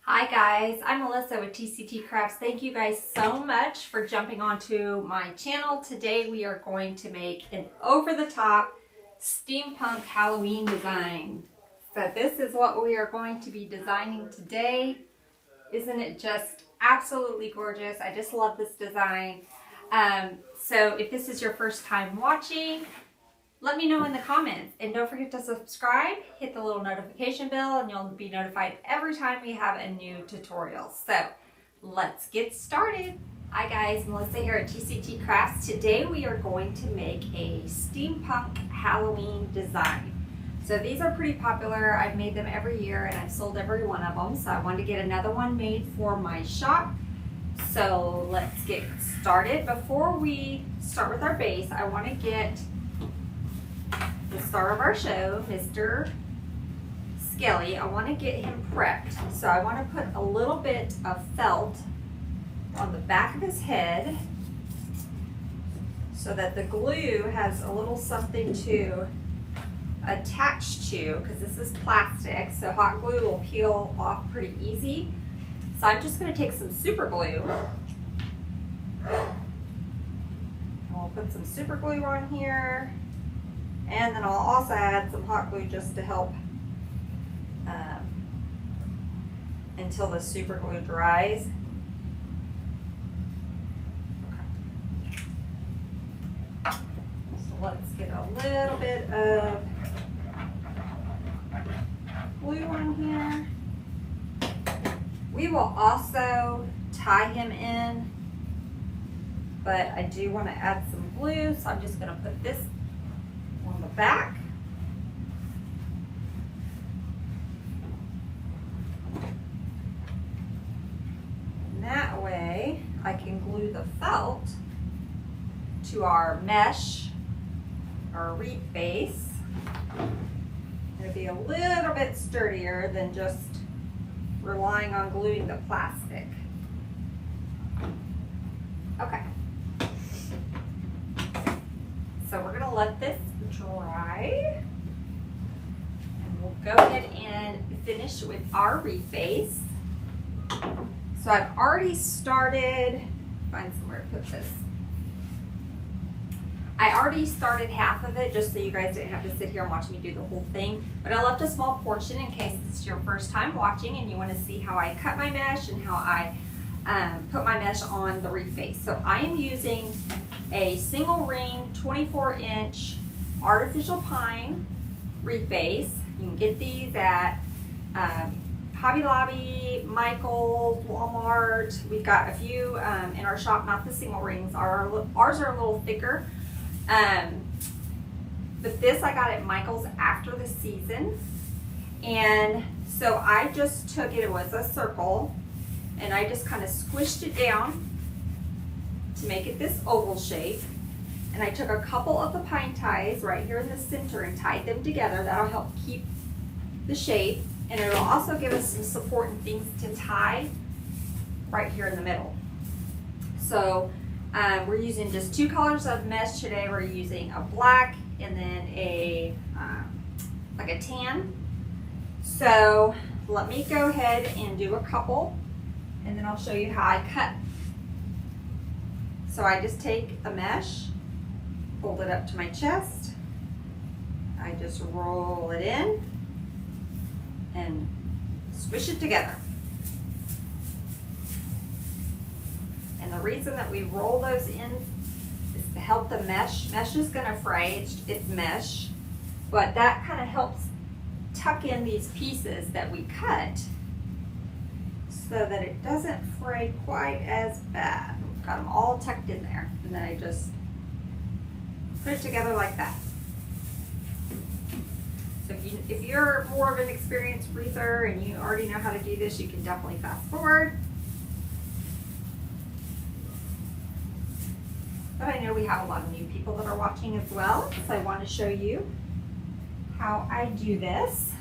Hi guys, I'm Melissa with TCT Crafts. Thank you guys so much for jumping onto my channel. Today we are going to make an over-the-top steampunk Halloween design. So this is what we are going to be designing today. Isn't it just absolutely gorgeous? I just love this design. So if this is your first time watching, let me know in the comments, and don't forget to subscribe, hit the little notification bell, and you'll be notified every time we have a new tutorial. So let's get started. Hi guys, Melissa here at TCT Crafts. Today we are going to make a steampunk Halloween design. So these are pretty popular. I've made them every year and I've sold every one of them. So I wanted to get another one made for my shop. So let's get started. Before we start with our base, I want to get the star of our show, Mr. Skelly. I want to get him prepped. So I want to put a little bit of felt on the back of his head so that the glue has a little something to attach to, because this is plastic, so hot glue will peel off pretty easy. So I'm just going to take some super glue. I'll put some super glue on here. And then I'll also add some hot glue just to help until the super glue dries. Okay. So let's get a little bit of glue on here. We will also tie him in, but I do want to add some glue, so I'm just going to put this on the back. And that way I can glue the felt to our mesh or wreath base. It'll be a little bit sturdier than just relying on gluing the plastic. Okay. So we're gonna let this dry, and we'll go ahead and finish with our wreath base. So I've already started, find somewhere to put this. I already started half of it just so you guys didn't have to sit here and watch me do the whole thing, but I left a small portion in case this is your first time watching and you want to see how I cut my mesh and how I put my mesh on the wreath base. So I am using a single ring 24-inch artificial pine wreath base. You can get these at Hobby Lobby, Michael's, Walmart. We've got a few in our shop, not the single rings. Ours are a little thicker. But this I got at Michael's after the season. And so I just took it was a circle, and I just kind of squished it down to make it this oval shape. And I took a couple of the pine ties right here in the center and tied them together. That'll help keep the shape, and it'll also give us some support and things to tie right here in the middle. So we're using just two colors of mesh today. We're using a black and then a like a tan. So let me go ahead and do a couple, and then I'll show you how I cut. So I just take a mesh, fold it up to my chest, I just roll it in and squish it together. And the reason that we roll those in is to help the mesh. Mesh is going to fray, it's mesh, but that kind of helps tuck in these pieces that we cut so that it doesn't fray quite as bad. Got them all tucked in there, and then I just put it together like that. So if you're more of an experienced wreather and you already know how to do this, you can definitely fast forward. But I know we have a lot of new people that are watching as well, so I want to show you how I do this.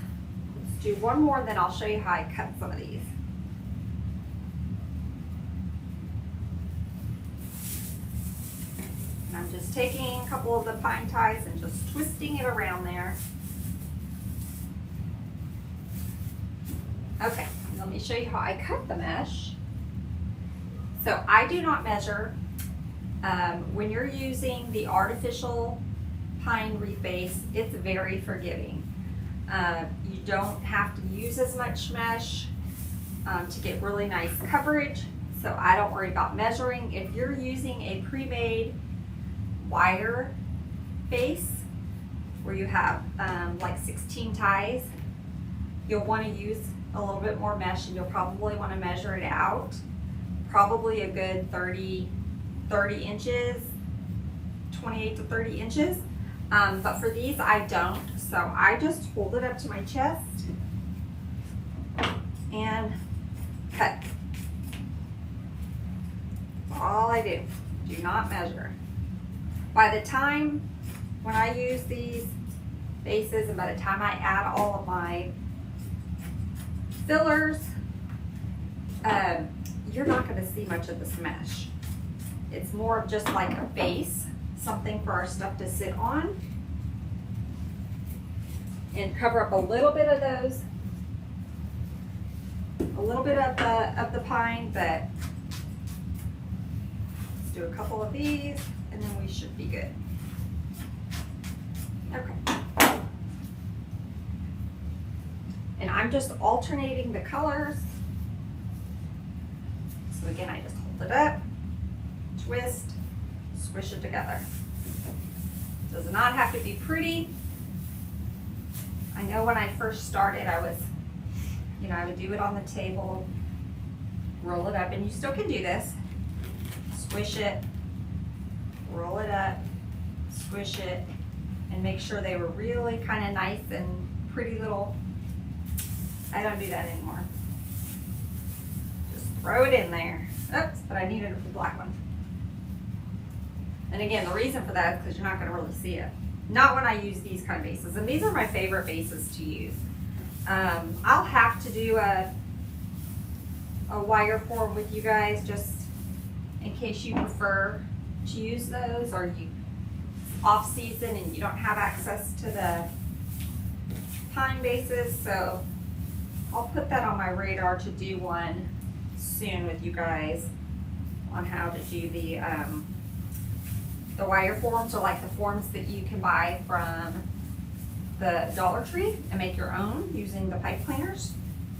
Let's do one more, then I'll show you how I cut some of these. I'm just taking a couple of the pine ties and just twisting it around there. Okay, let me show you how I cut the mesh. So I do not measure. When you're using the artificial pine wreath base, it's very forgiving. You don't have to use as much mesh to get really nice coverage, so I don't worry about measuring. If you're using a pre-made wire base where you have like 16 ties, you'll want to use a little bit more mesh, and you'll probably want to measure it out. Probably a good 30 inches, 28 to 30 inches. But for these, I don't. So I just hold it up to my chest and cut. All I do. Do not measure. By the time when I use these bases, and by the time I add all of my fillers, you're not going to see much of this mesh. It's more of just like a base, something for our stuff to sit on, and cover up a little bit of those, a little bit of the pine. But let's do a couple of these, and then we should be good. Okay. And I'm just alternating the colors. So again, I just hold it up, twist, squish it together. Does not have to be pretty. I know when I first started, I would do it on the table, roll it up, and you still can do this. Squish it, roll it up, squish it, and make sure they were really kind of nice and pretty little. I don't do that anymore. Just throw it in there. Oops, but I needed the black one. And again, the reason for that is because you're not going to really see it. Not when I use these kind of bases. And these are my favorite bases to use. I'll have to do a wire form with you guys, just in case you prefer to use those, or you off season and you don't have access to the pine bases. So I'll put that on my radar to do one soon with you guys on how to do the wire forms, or like the forms that you can buy from the Dollar Tree and make your own using the pipe cleaners.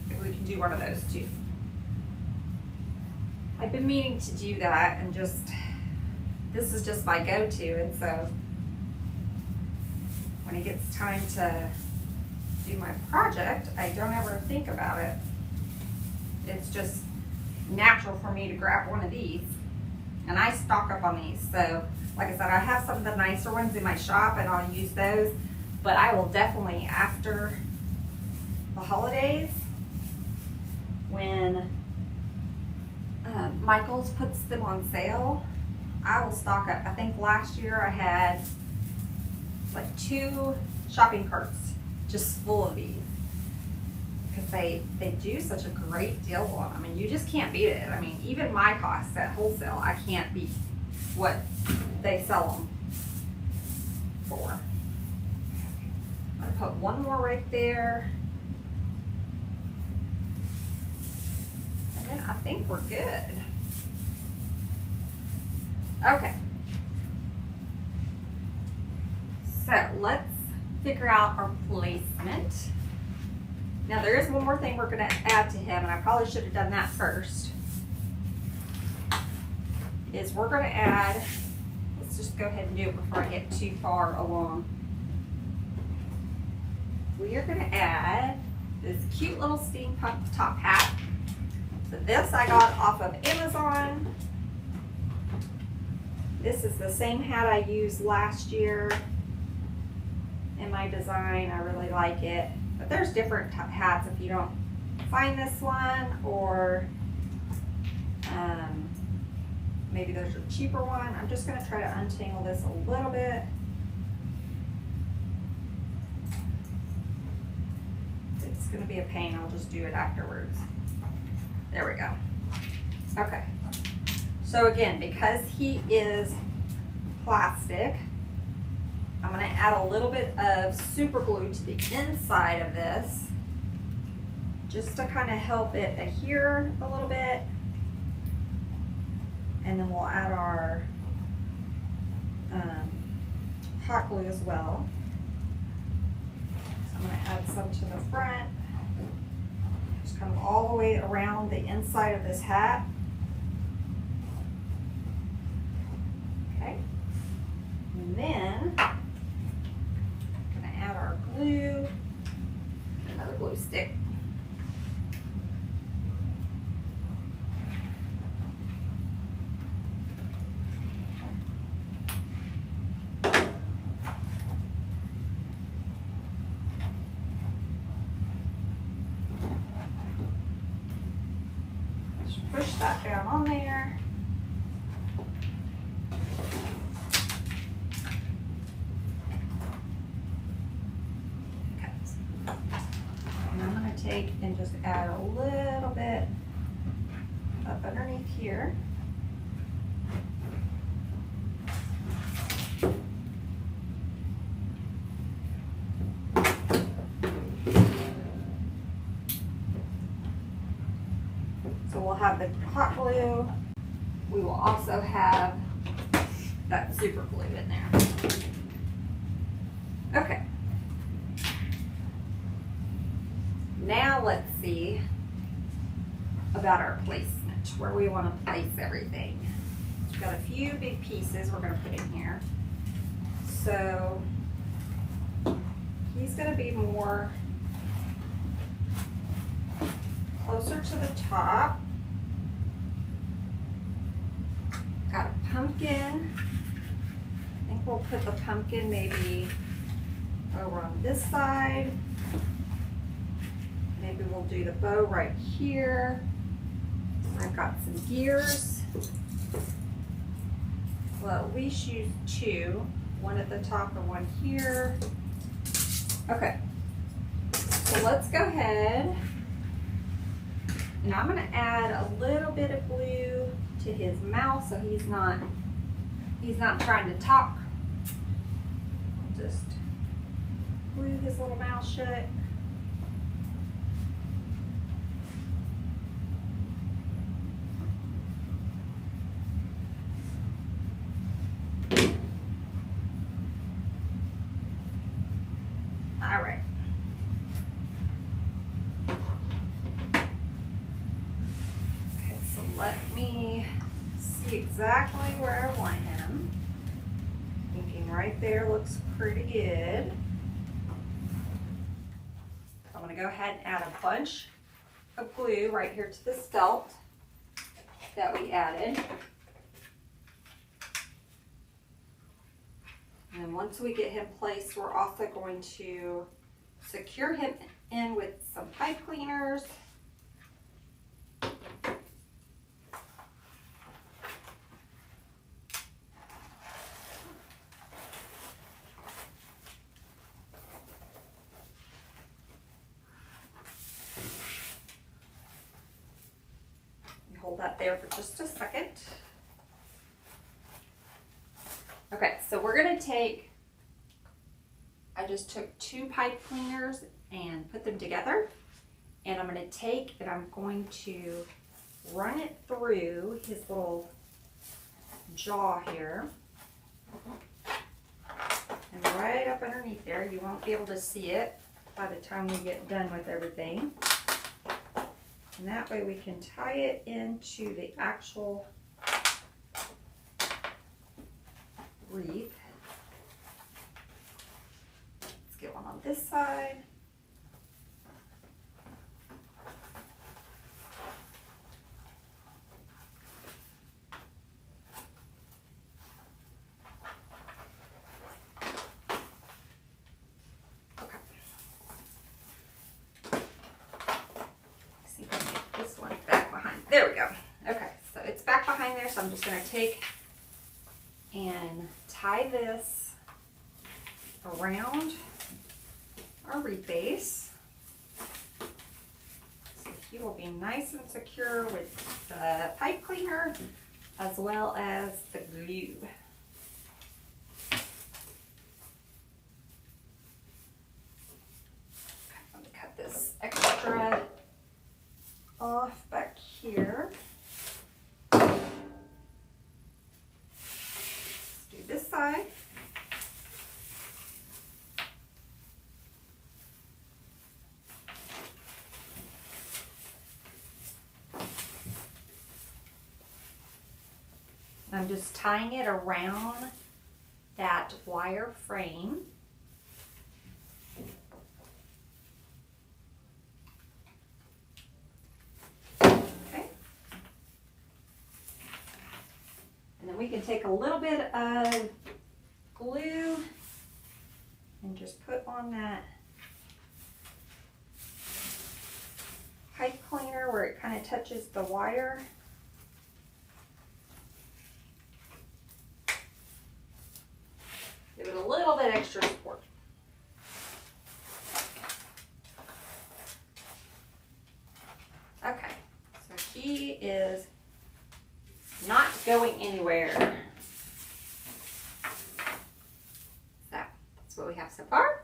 Maybe we can do one of those too. I've been meaning to do that, and this is just my go-to, and so when it gets time to do my project, I don't ever think about it. It's just natural for me to grab one of these, and I stock up on these. So like I said, I have some of the nicer ones in my shop, and I'll use those, but I will definitely, after the holidays, when Michael's puts them on sale, I will stock up. I think last year I had like 2 shopping carts just full of these, because they do such a great deal on them, and you just can't beat it. I mean, even my costs at wholesale, I can't beat what they sell them for. I'm gonna put one more right there, and then I think we're good. Okay, so let's figure out our placement. Now there is one more thing we're going to add to him, and I probably should have done that first. Is we're going to add, let's just go ahead and do it before I get too far along. We are going to add this cute little steampunk top hat. So this I got off of Amazon. This is the same hat I used last year in my design. I really like it. But there's different hats if you don't find this one, or maybe there's a cheaper one. I'm just going to try to untangle this a little bit. It's going to be a pain. I'll just do it afterwards. There we go. Okay. So again, because he is plastic, I'm going to add a little bit of super glue to the inside of this, just to kind of help it adhere a little bit. And then we'll add our hot glue as well. So I'm going to add some to the front, just kind of all the way around the inside of this hat. Okay, and then I'm going to add our glue, another glue stick. Push that down on there. Okay. And I'm going to take and just add a little bit up underneath here. So we'll have the hot glue. We will also have that super glue in there. Okay. Now let's see about our placement, where we want to place everything. We've got a few big pieces we're going to put in here. So he's going to be more closer to the top. Got a pumpkin. I think we'll put the pumpkin maybe over on this side. Maybe we'll do the bow right here. I've got some gears. Well, at least use two. One at the top and one here. Okay. So let's go ahead. And I'm going to add a little bit of glue to his mouth so he's not trying to talk. I'll just glue his little mouth shut. All right. Okay, so let me see exactly where I want him. Thinking right there looks pretty good. I'm going to go ahead and add a bunch of glue right here to this felt that we added. And then once we get him placed, we're also going to secure him in with some pipe cleaners. Hold that there for just a second. Okay, so we're going to take, I just took 2 pipe cleaners and put them together. And I'm going to take and I'm going to run it through his little jaw here. And right up underneath there, you won't be able to see it by the time we get done with everything. And that way we can tie it into the actual wreath. Let's get one on this side. There we go. Okay, so it's back behind there, so I'm just going to take and tie this around our wreath base. So he will be nice and secure with the pipe cleaner as well as the glue. Okay, let me cut this extra I'm just tying it around that wire frame. Okay. And then we can take a little bit of glue and just put on that pipe cleaner where it kind of touches the wire. Give it a little bit extra support. Okay, so he is not going anywhere. That's what we have so far.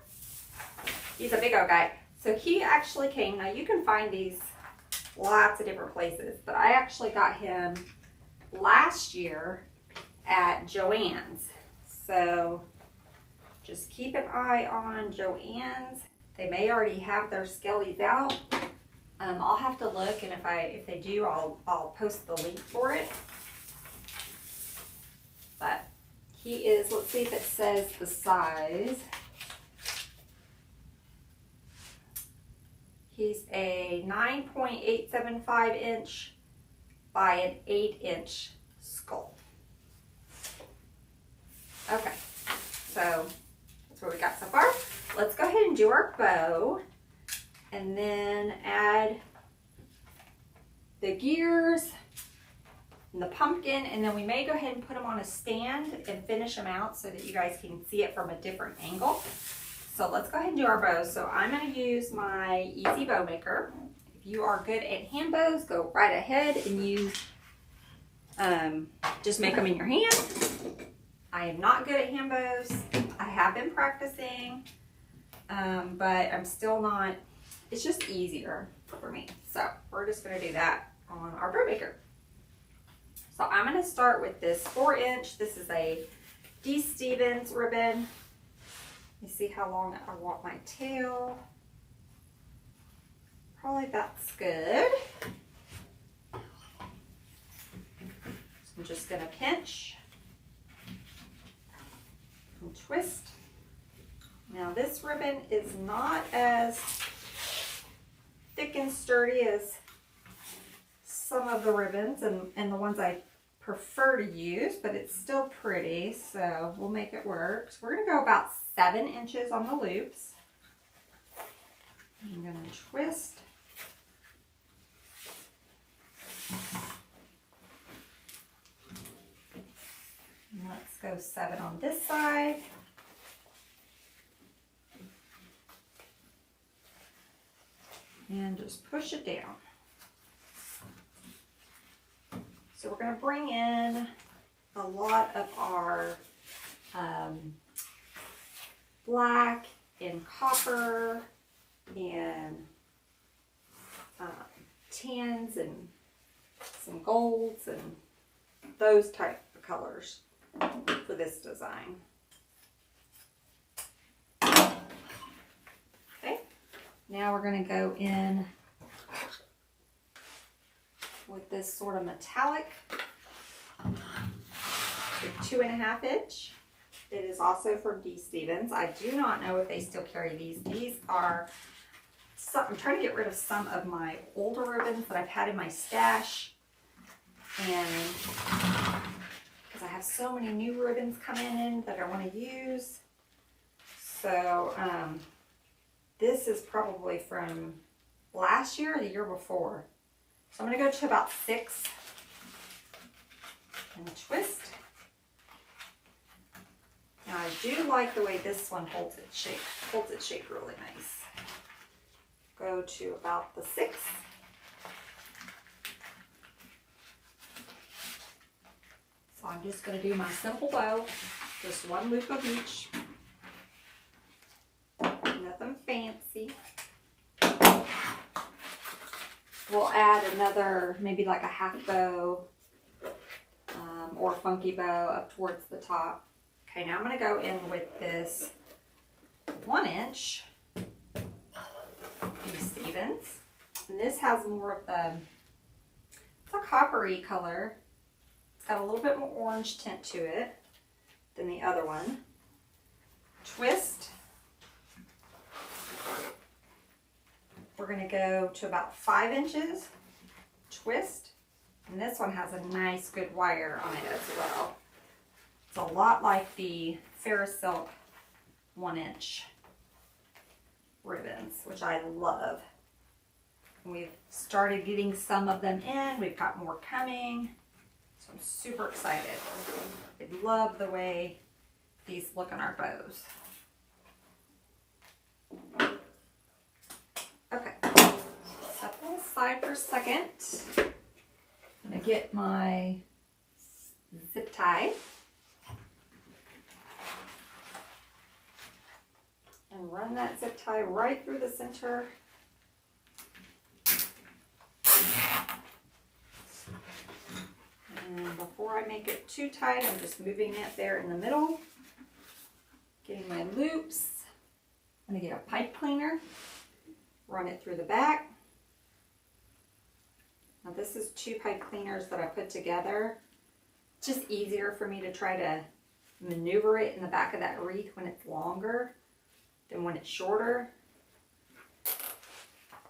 He's a big old guy. So he actually came, now you can find these lots of different places, but I actually got him last year at Joann's. So just keep an eye on Joann's. They may already have their skellies out. I'll have to look, and if they do, I'll post the link for it. But he is, let's see if it says the size. He's a 9.875 inch by an 8-inch skull. Okay, so that's what we got so far. Let's go ahead and do our bow and then add the gears and the pumpkin, and then we may go ahead and put them on a stand and finish them out so that you guys can see it from a different angle. So let's go ahead and do our bows. So I'm going to use my Easy Bow Maker. If you are good at hand bows, go right ahead and use, just make them in your hand. I am not good at hand bows. I have been practicing, but I'm still not, it's just easier for me. So we're just going to do that on our bow maker. So I'm going to start with this 4-inch. This is a D. Stevens ribbon. You see how long I want my tail. Probably that's good. So I'm just going to pinch and twist. Now this ribbon is not as thick and sturdy as some of the ribbons and the ones I prefer to use, but it's still pretty, so we'll make it work. So we're going to go about 7 inches on the loops. I'm going to twist. And let's go 7 on this side. And just push it down. So we're going to bring in a lot of our black and copper and tans and some golds and those type of colors for this design. Okay, now we're going to go in with this sort of metallic 2.5 inch. It is also from D. Stevens. I do not know if they still carry these. These are, I'm trying to get rid of some of my older ribbons that I've had in my stash. And because I have so many new ribbons coming in that I want to use. So this is probably from last year or the year before. So I'm going to go to about 6 and twist. Now I do like the way this one holds its shape really nice. Go to about the 6. So I'm just going to do my simple bow, just 1 loop of each. Nothing fancy. We'll add another, maybe like a half bow or funky bow up towards the top. Okay, now I'm going to go in with this 1 inch D. Stevens. And this has more of the, it's a coppery color. It's got a little bit more orange tint to it than the other one. Twist. We're going to go to about 5 inches. Twist. And this one has a nice good wire on it as well. It's a lot like the Ferris Silk 1-inch ribbons, which I love. We've started getting some of them in. We've got more coming. So I'm super excited. I love the way these look on our bows. Okay, set that aside for a second. I'm gonna get my zip tie and run that zip tie right through the center. And before I make it too tight, I'm just moving it there in the middle. Getting my loops. I'm gonna get a pipe cleaner, run it through the back. Now this is 2 pipe cleaners that I put together. It's just easier for me to try to maneuver it in the back of that wreath when it's longer than when it's shorter.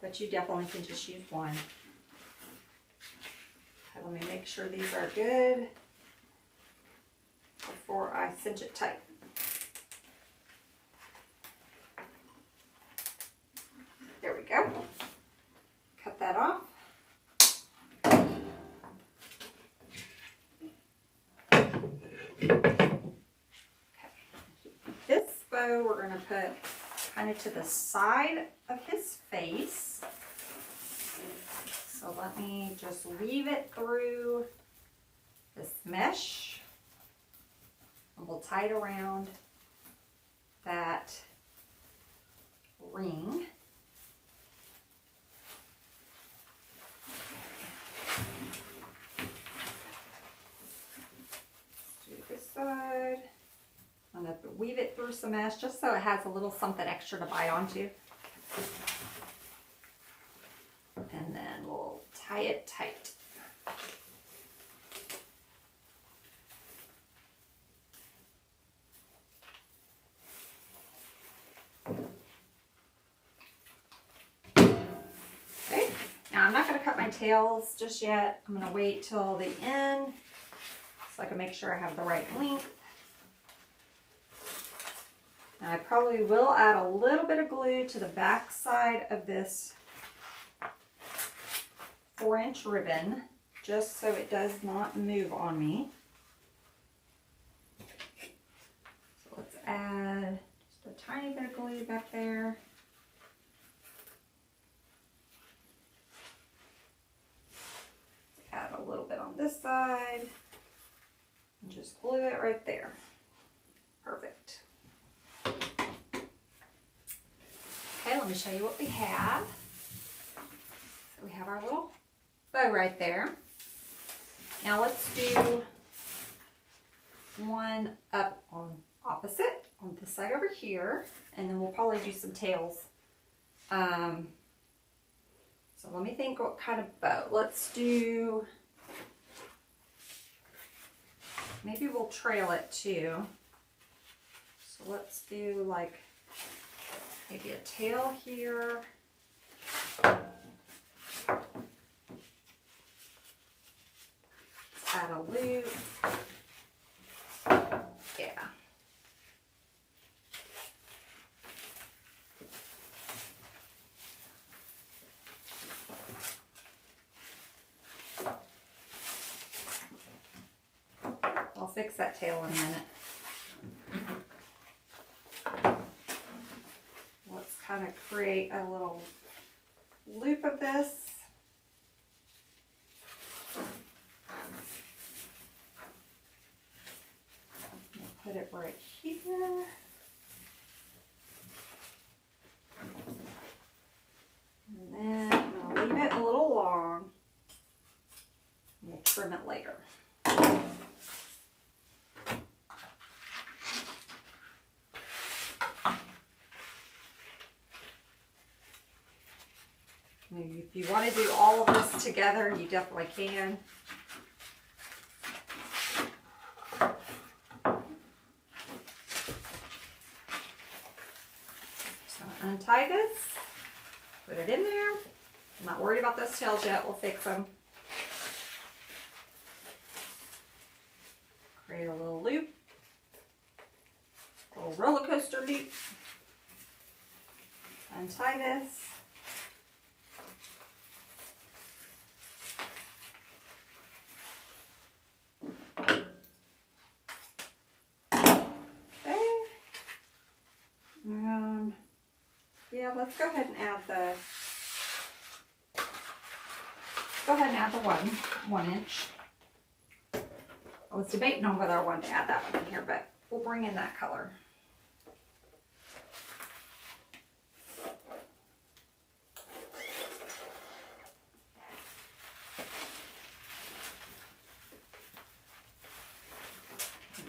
But you definitely can just use one. Okay, let me make sure these are good before I cinch it tight. There we go. Cut that off. This bow we're going to put kind of to the side of his face. So let me just weave it through this mesh. And we'll tie it around that ring. Side. I'm going to weave it through some mesh just so it has a little something extra to bite onto. And then we'll tie it tight. Okay, now I'm not going to cut my tails just yet. I'm going to wait till the end so I can make sure I have the right length. And I probably will add a little bit of glue to the back side of this 4-inch ribbon, just so it does not move on me. So let's add just a tiny bit of glue back there. Add a little bit on this side. And just glue it right there. Perfect. Okay, let me show you what we have. So we have our little bow right there. Now let's do one up on opposite on this side over here, and then we'll probably do some tails. So let me think what kind of bow. Let's do, maybe we'll trail it too. So let's do like maybe a tail here. Let's add a loop. Yeah. I'll fix that tail in a minute. Let's kind of create a little loop of this. Put it right here. And then I'll leave it a little long. We'll trim it later. If you want to do all of this together, you definitely can. untie this, put it in there. I'm not worried about those tails yet, we'll fix them. Create a little loop, a little roller coaster loop. Untie this. Yeah, let's go ahead and add the one inch. I was debating on whether I wanted to add that one in here, but we'll bring in that color.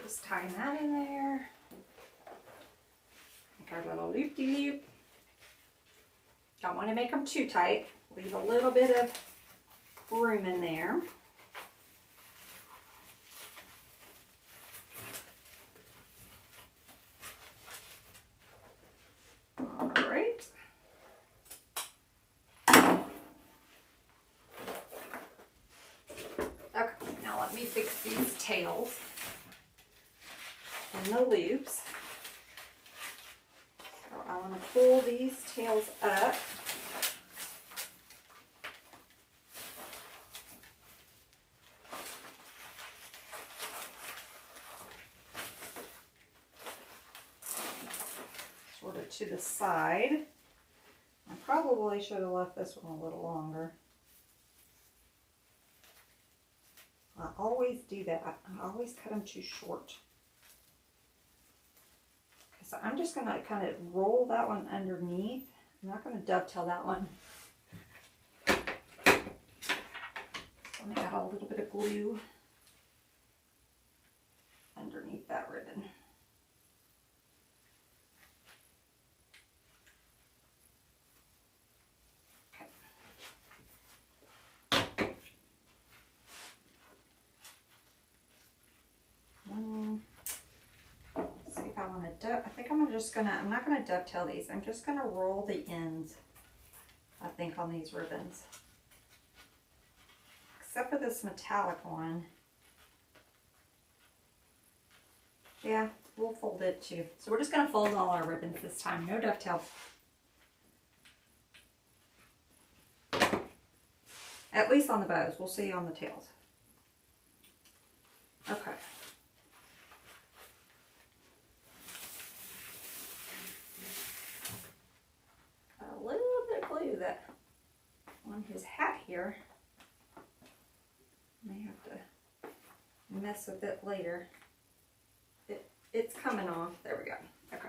Just tying that in there. Make our little loop-de-loop. Don't want to make them too tight. Leave a little bit of room in there. All right. Okay, now let me fix these tails and the loops. So I want to pull these tails up. Sort of to the side. I probably should have left this one a little longer. I always do that. I always cut them too short. So I'm just going to kind of roll that one underneath. I'm not going to dovetail that one. So I'm going to add a little bit of glue underneath that ribbon. See if I want to I think I'm not going to dovetail these. I'm just going to roll the ends, I think, on these ribbons. Except for this metallic one. Yeah, we'll fold it too. So we're just going to fold all our ribbons this time. No dovetail. At least on the bows. We'll see on the tails. Okay. A little bit of glue that on his hat here. May have to mess with it later. It's coming off. There we go. Okay.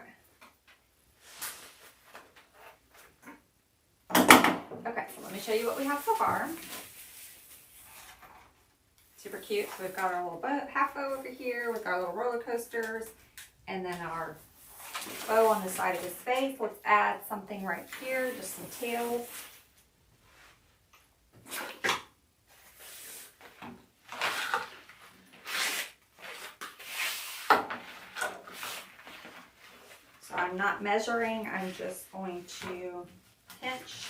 Okay, so let me show you what we have so far. Super cute. So we've got our little half bow over here. We've got our little roller coasters. And then our bow on the side of his face. Let's add something right here. Just some tails. So I'm not measuring. I'm just going to pinch.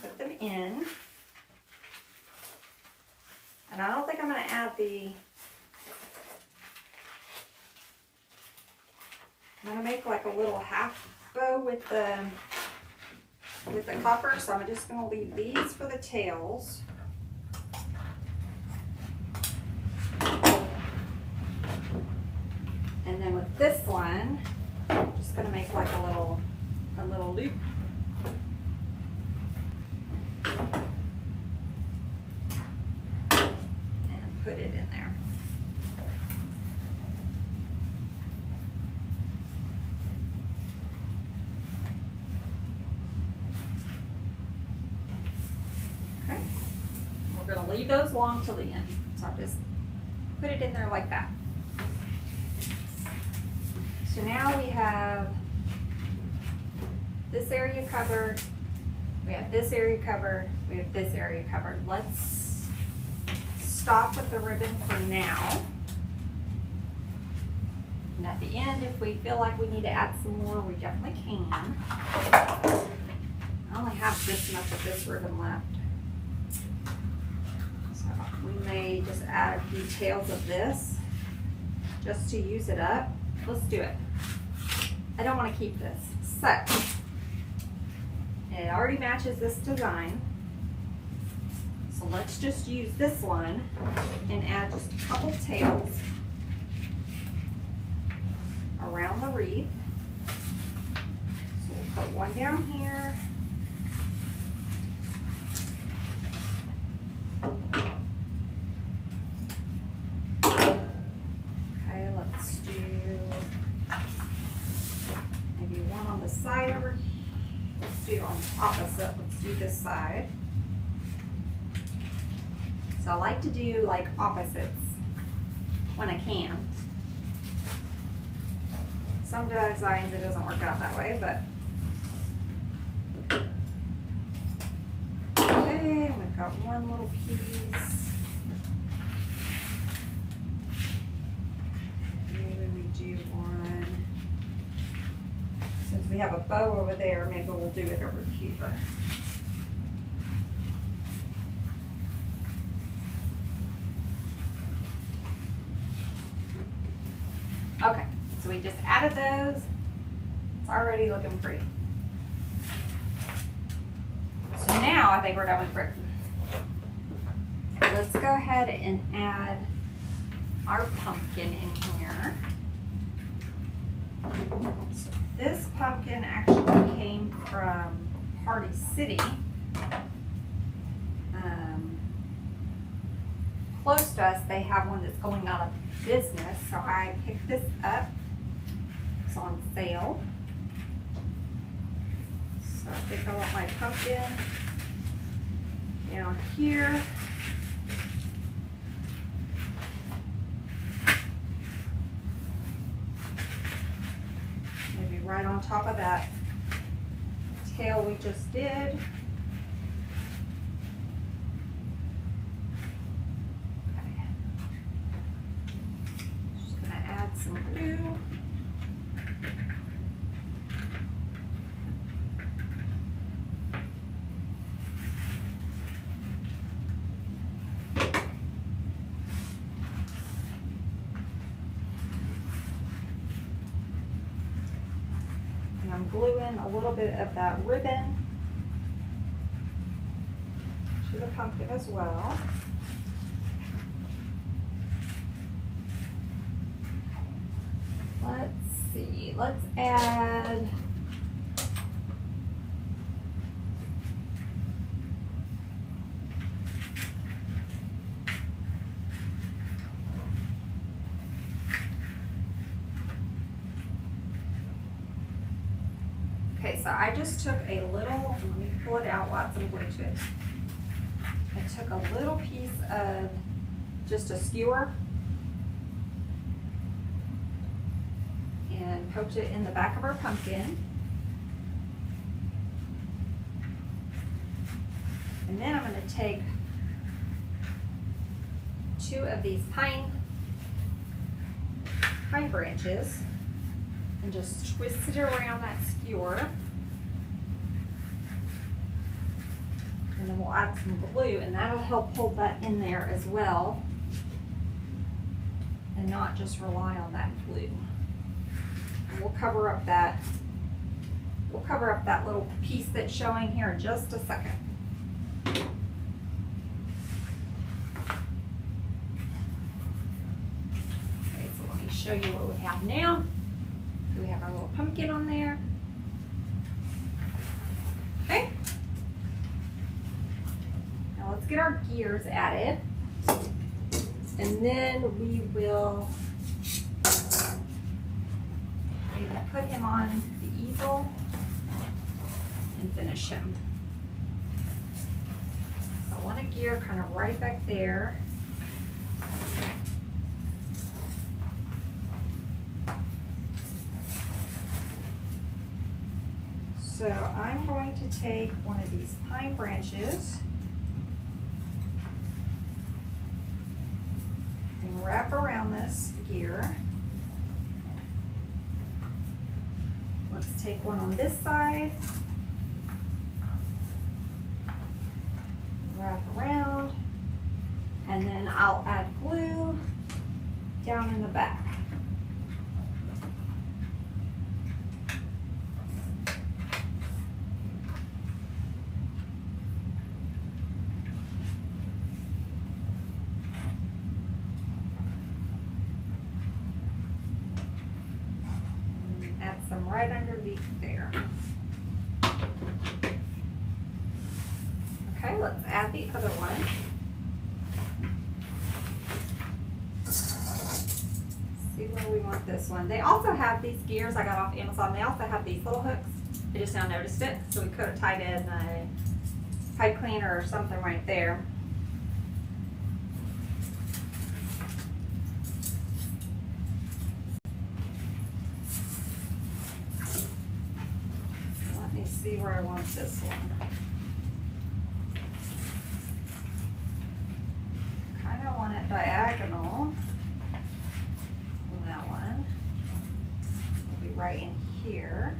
Put them in. And I don't think I'm going to add I'm going to make like a little half bow with the copper. So I'm just going to leave these for the tails. And then with this one, I'm just going to make like a little loop. And put it in there. Okay. We're going to leave those long till the end. So I'll just put it in there like that. So now we have this area covered, we have this area covered, we have this area covered. Let's stop with the ribbon for now. And at the end, if we feel like we need to add some more, we definitely can. I only have this much of this ribbon left. So we may just add a few tails of this just to use it up. Let's do it. I don't want to keep this. So, it already matches this design. So let's just use this one and add just a couple tails around the wreath. So we'll put one down here. Okay, let's do maybe one on the side over here. Let's do on the opposite. Let's do this side. So I like to do like opposites when I can. Some designs it doesn't work out that way, but okay, we've got one little piece. Maybe we do one. Since we have a bow over there, maybe we'll do it over here. Okay, so we just added those. It's already looking pretty. So now I think we're done with brick. Let's go ahead and add our pumpkin in here. So this pumpkin actually came from Party City. Close to us, they have one that's going out of business, so I picked this up. It's on sale. So I think I want my pumpkin down here. Maybe right on top of that tail we just did. Some glue. And I'm gluing a little bit of that ribbon to the pumpkin as well. Let's see, let's add okay, so I just took a little, let me pull it out while I'm going to it. I took a little piece of just a skewer and poked it in the back of our pumpkin. And then I'm going to take two of these pine branches and just twist it around that skewer. And then we'll add some glue, and that'll help hold that in there as well, and not just rely on that glue. We'll cover up that little piece that's showing here in just a second. Okay, so let me show you what we have now. We have our little pumpkin on there. Okay. Now let's get our gears added. And then we will put him on the easel and finish him. So I want a gear kind of right back there. So I'm going to take one of these pine branches and wrap around this gear. let's take one on this side, wrap around, and then I'll add glue down in the back. Add some right underneath there. Okay, let's add the other one. See where we want this one. They also have these gears I got off Amazon. They also have these little hooks. I just now noticed it. So we could have tied in a pipe cleaner or something right there. Let me see where I want this one. Kind of want it diagonal. That one will be right in here.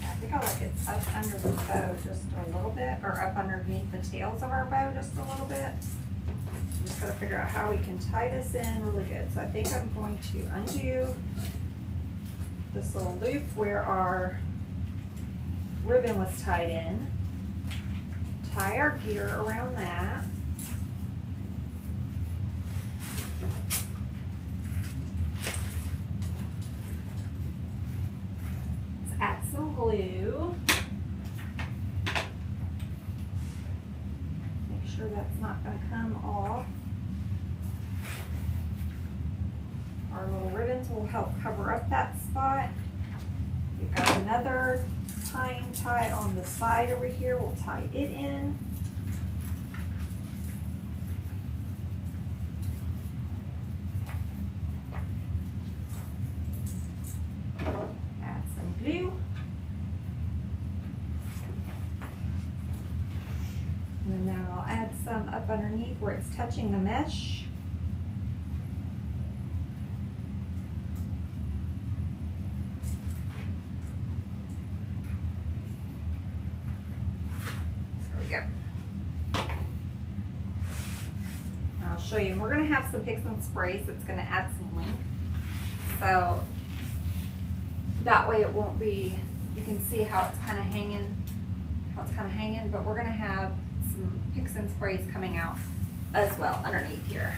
I think I like it up under the bow just a little bit, or up underneath the tails of our bow just a little bit. I'm just gotta figure out how we can tie this in really good. So I think I'm going to undo this little loop where our ribbon was tied in. Tie our gear around that. Let's add some glue. Make sure that's not going to come off. Our little ribbons will help cover up that spot. We've got another tying tie on the side over here. We'll tie it in. Add some glue. And then I'll add some up underneath where it's touching the mesh. Show you, and we're going to have some picks and sprays that's going to add some length, so that way it won't be, you can see how it's kind of hanging, but we're going to have some picks and sprays coming out as well underneath here.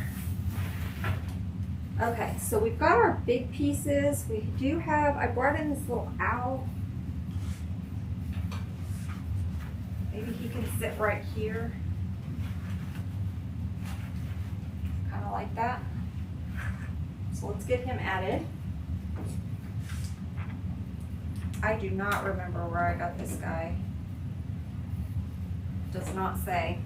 Okay, so we've got our big pieces. We do have, I brought in this little owl. Maybe he can sit right here. Like that. So let's get him added. I do not remember where I got this guy. Does not say.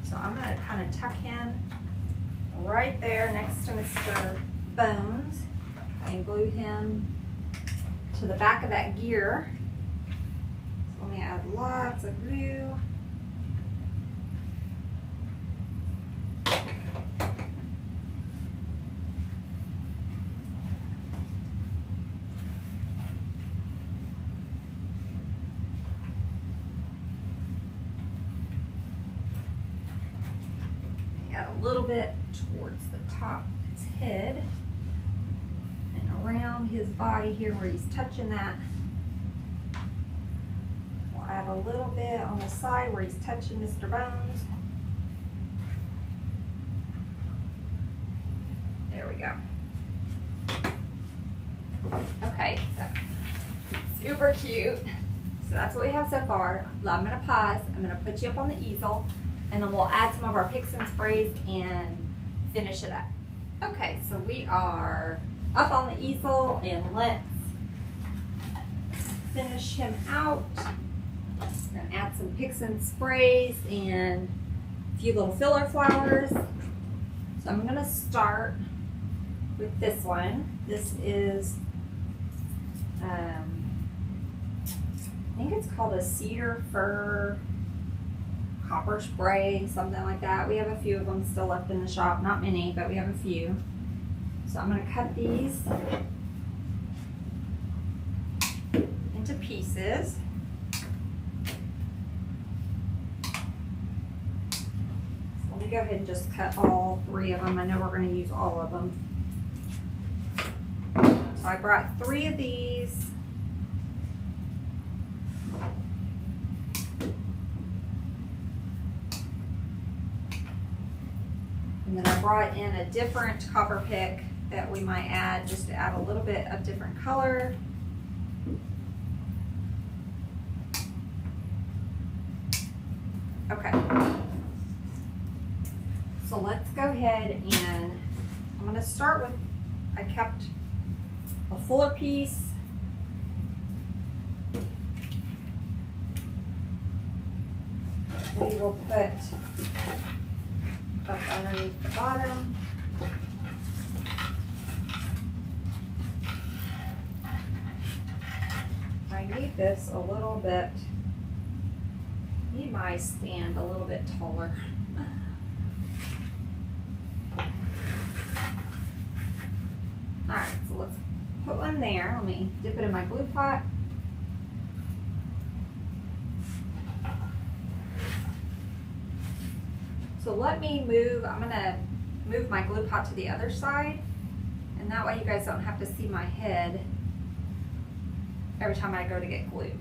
So I'm going to kind of tuck him right there next to Mr. Bones and glue him to the back of that gear. So let me add lots of glue. A little bit towards the top of his head and around his body here where he's touching that. We'll add a little bit on the side where he's touching Mr. Bones. There we go. Okay, so super cute. So that's what we have so far. I'm going to pause. I'm going to put you up on the easel, and then we'll add some of our picks and sprays and finish it up. Okay, so we are up on the easel, and let's finish him out. We're going to add some picks and sprays and a few little filler flowers. So I'm going to start with this one. This is, I think it's called a cedar fir copper spray, something like that. We have a few of them still left in the shop, not many, but we have a few. So I'm going to cut these into pieces. So let me go ahead and just cut all 3 of them. I know we're going to use all of them. So I brought 3 of these. And then I brought in a different copper pick that we might add just to add a little bit of different color. Okay. So let's go ahead and I'm going to start with, I kept a fuller piece. We will put up underneath the bottom. I need this a little bit, need my stand a little bit taller. Alright, so let's put one there. Let me dip it in my glue pot. So let me move, I'm going to move my glue pot to the other side, and that way you guys don't have to see my head every time I go to get glue.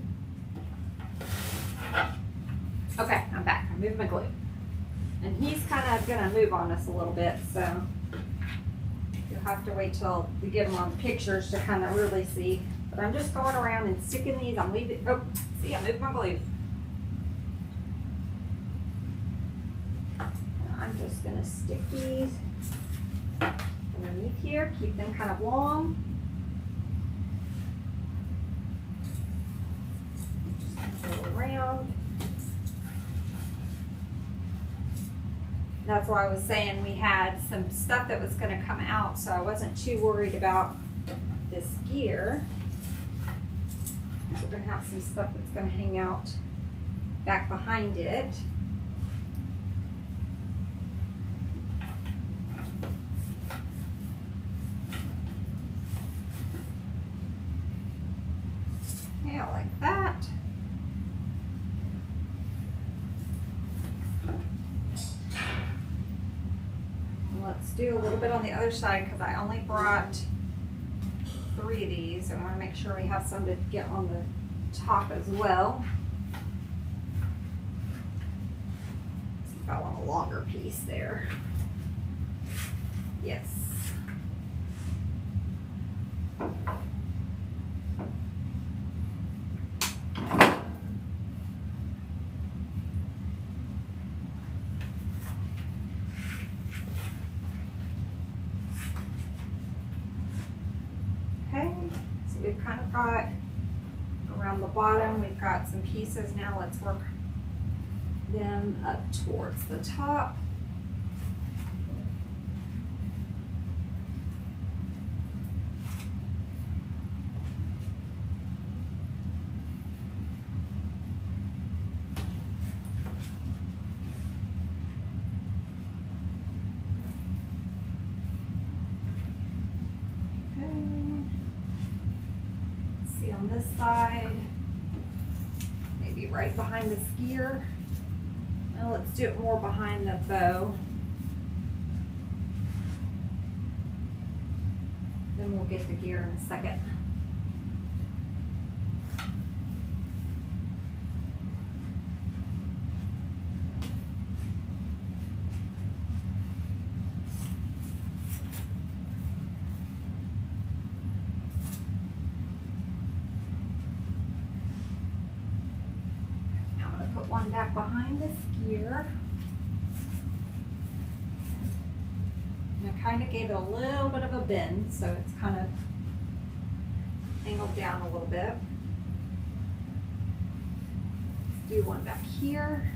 Okay, I'm back. I moved my glue. And he's kind of going to move on us a little bit, so you'll have to wait till we get them on pictures to kind of really see. But I'm just going around and sticking these. I'm leaving, oh, see, I moved my glue. I'm just going to stick these underneath here, keep them kind of long. Just go around. That's why I was saying we had some stuff that was going to come out, so I wasn't too worried about this gear. So we're going to have some stuff that's going to hang out back behind it. Yeah, like that. Let's do a little bit on the other side because I only brought 3 of these. I want to make sure we have some to get on the top as well. So I want a longer piece there. Yes. We've kind of got around the bottom, we've got some pieces. Now let's work them up towards the top. On this side, maybe right behind the skier. Now let's do it more behind the bow. Then we'll get the gear in a second. One back behind the skier. And I kind of gave it a little bit of a bend, so it's kind of angled down a little bit. Let's do one back here.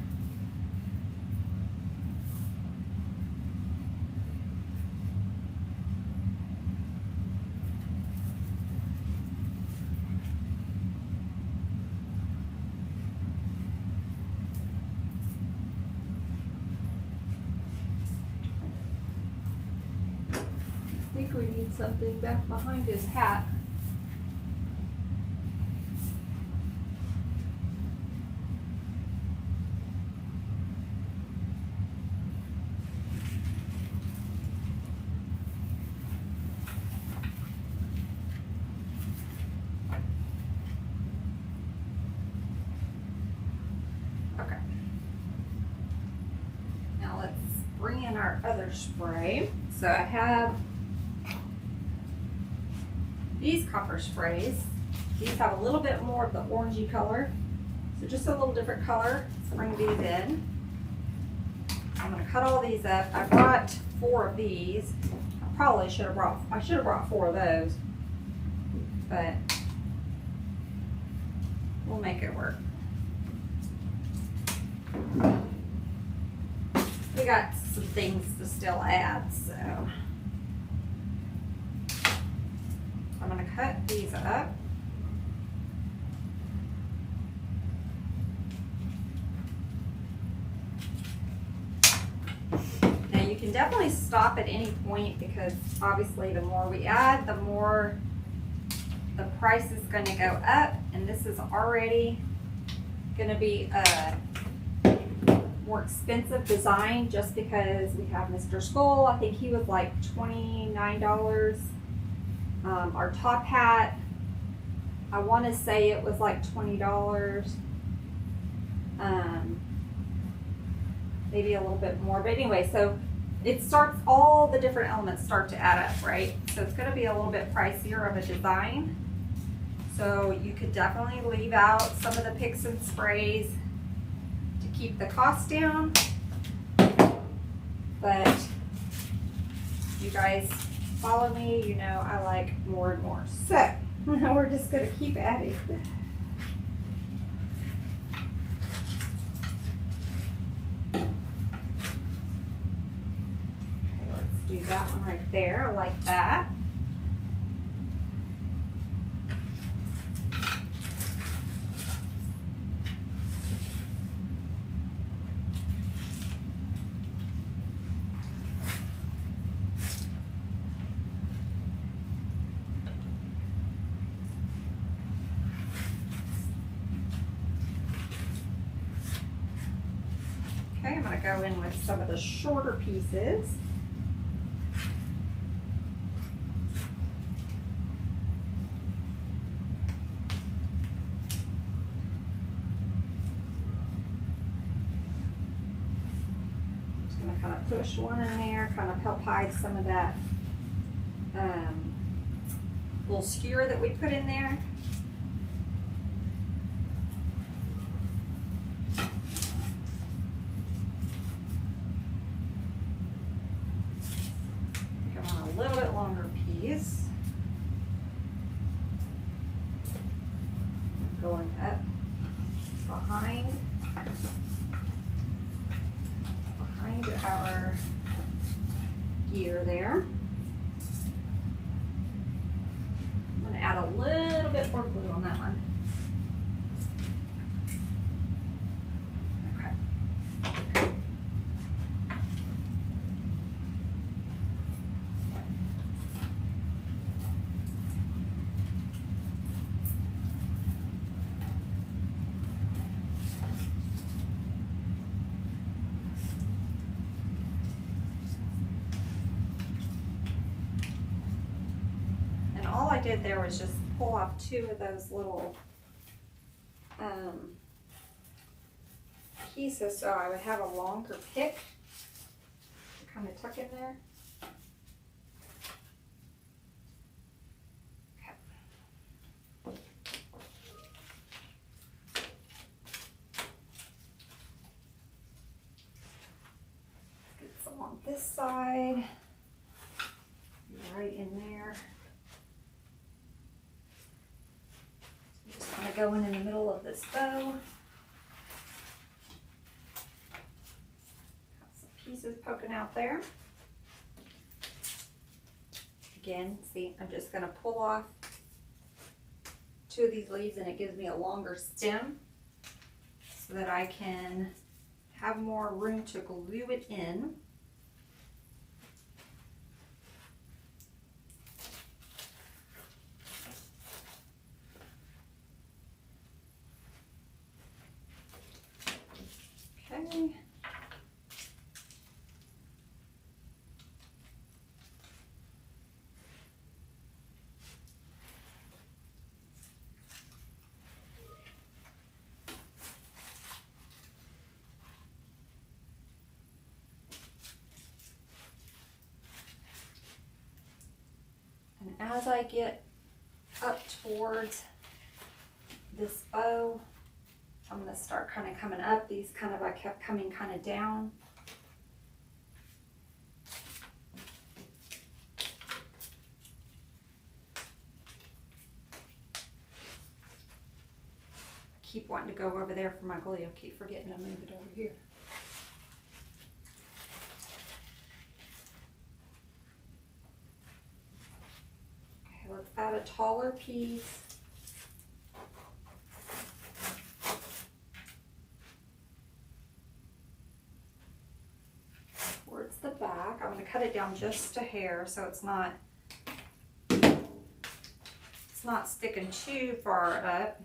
something back behind his hat. Okay. Now let's bring in our other spray. So I have these copper sprays. These have a little bit more of the orangey color. So just a little different color. Let's bring these in. I'm gonna cut all these up. I brought 4 of these. I should have brought 4 of those, but we'll make it work. We got some things to still add, so I'm going to cut these up. Now you can definitely stop at any point, because obviously the more we add, the more the price is going to go up, and this is already going to be a more expensive design just because we have Mr. Skull. I think he was like $29. Our top hat, I want to say it was like $20. Maybe a little bit more, but anyway, so it starts, all the different elements start to add up, right? So it's going to be a little bit pricier of a design. So you could definitely leave out some of the picks and sprays to keep the cost down, but you guys follow me, you know I like more and more. So we're just going to keep adding. Okay, let's do that one right there. I like that. Okay, I'm going to go in with some of the shorter pieces. Just going to kind of push one in there, kind of help hide some of that little skewer that we put in there. A little bit longer piece. Going up behind our gear there. I'm going to add a little bit more glue on that one. All I did there was just pull off 2 of those little pieces so I would have a longer pick to kind of tuck in there. Okay. Get some on this side, right in there. Kind of going in the middle of this bow. Got some pieces poking out there. Again, see, I'm just going to pull off 2 of these leaves, and it gives me a longer stem so that I can have more room to glue it in. as I get up towards this bow, I'm going to start kind of coming up. These kind of, I kept coming kind of down. Keep wanting to go over there for my glue. I keep forgetting to move it over here. Okay, let's add a taller piece. Towards the back. I'm going to cut it down just a hair so it's not sticking too far up.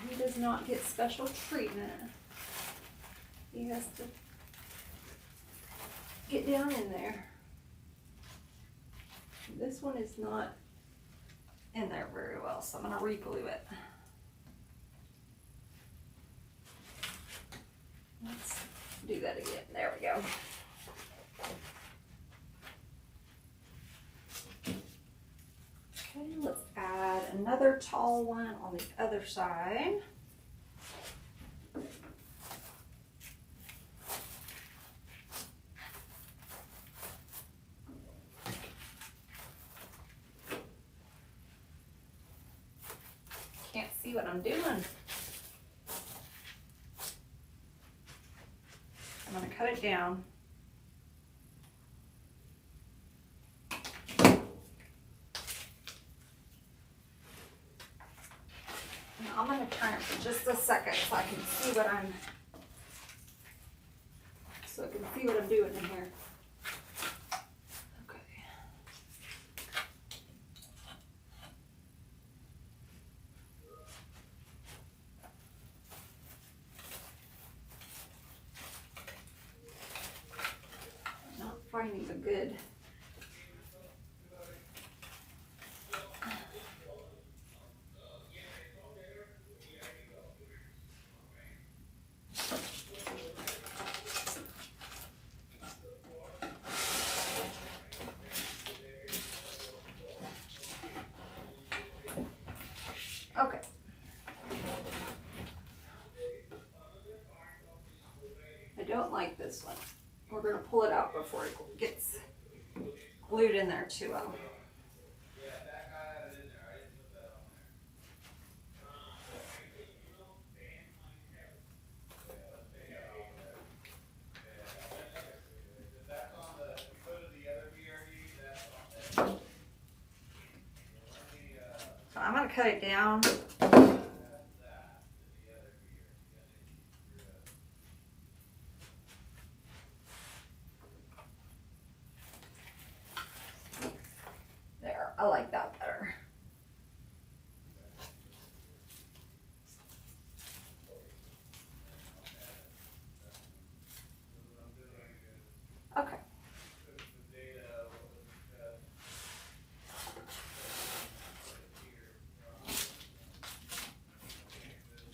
He does not get special treatment. He has to get down in there. This one is not in there very well, so I'm going to re-glue it. Let's do that again. There we go. Okay, let's add another tall one on the other side. Can't see what I'm doing. I'm going to cut it down. I'm going to turn it for just a second so I can see what I'm doing in here. Okay. Not finding a good. Okay. I don't like this one. We're going to pull it out before it gets glued in there too well. So I'm going to cut it down. There, I like that better. Okay.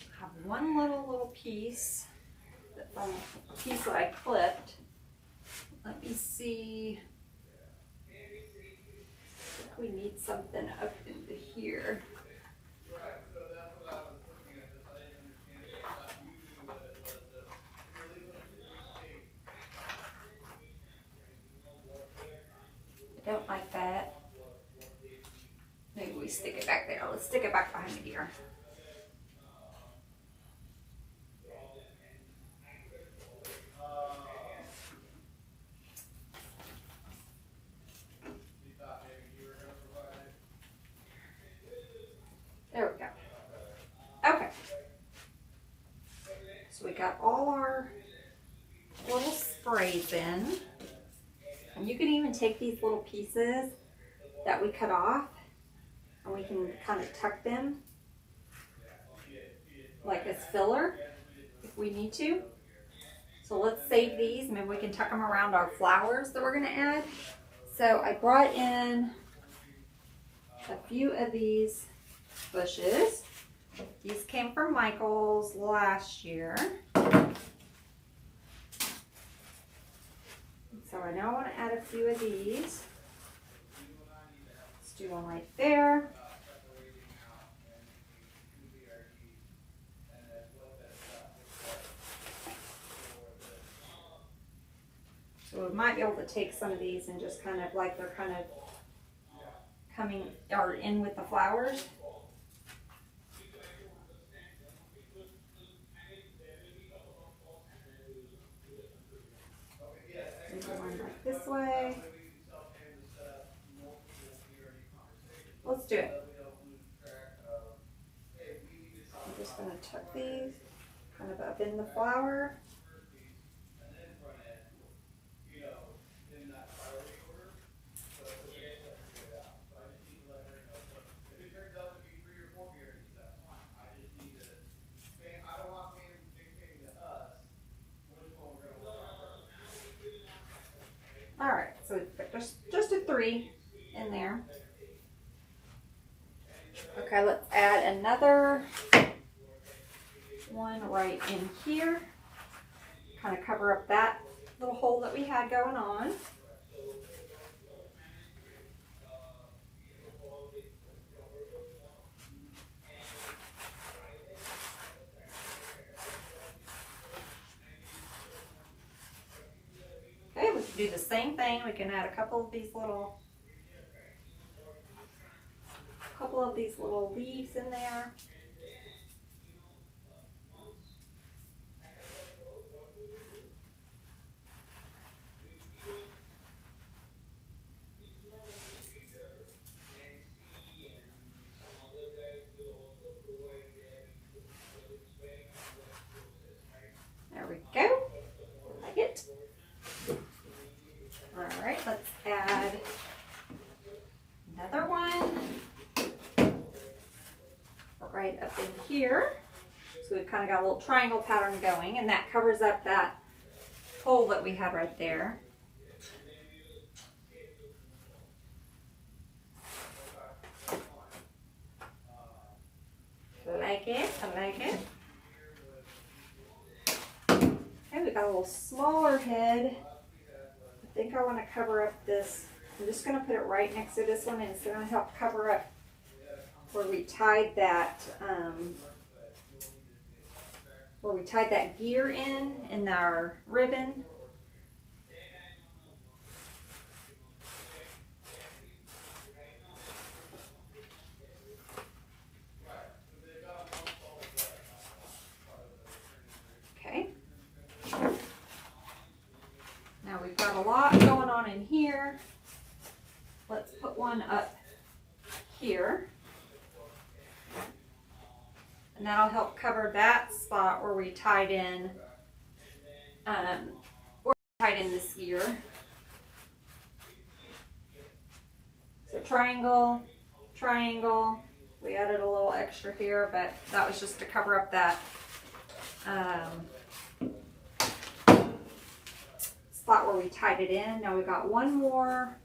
I have one little piece, a piece that I clipped. Let me see if we need something up into here. I don't like that. Maybe we stick it back there. Let's stick it back behind the ear. There we go. Okay. So we got all our little sprays in. And you can even take these little pieces that we cut off and we can kind of tuck them like as filler if we need to. So let's save these. Maybe we can tuck them around our flowers that we're going to add. So I brought in a few of these bushes. These came from Michael's last year. So I now want to add a few of these. Let's do one right there. So we might be able to take some of these and just kind of like they're kind of coming or in with the flowers. Maybe one like this way. Let's do it. I'm just going to tuck these kind of up in the flower. All right, so there's just a 3 in there. Okay, let's add another one right in here. Kind of cover up that little hole that we had going on. Okay, we can do the same thing. We can add a couple of these little leaves in there. There we go. Like it. All right, let's add another one right up in here. So we've kind of got a little triangle pattern going, and that covers up that hole that we had right there. I like it, I like it. Okay, we got a little smaller head. I think I want to cover up this. I'm just going to put it right next to this one, and it's going to help cover up where we tied that gear in our ribbon. Okay. Now we've got a lot going on in here. Let's put one up here. And that'll help cover that spot where we tied in this gear. So triangle, triangle. We added a little extra here, but that was just to cover up that spot where we tied it in. Now we've got one more.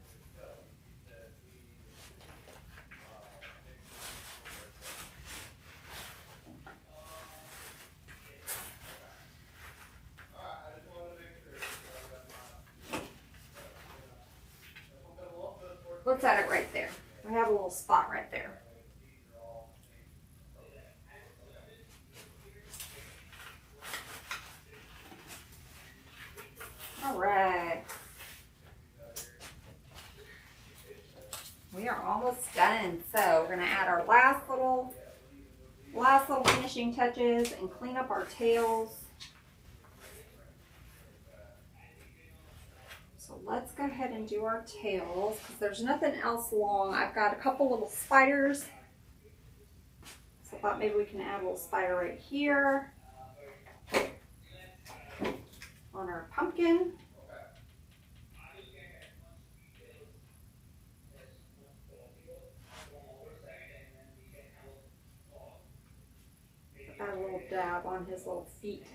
Let's add it right there. We have a little spot right there. All right. We are almost done. So we're going to add our last little finishing touches and clean up our tails. So let's go ahead and do our tails because there's nothing else long. I've got a couple little spiders. So I thought maybe we can add a little spider right here on our pumpkin. Got a little dab on his little feet.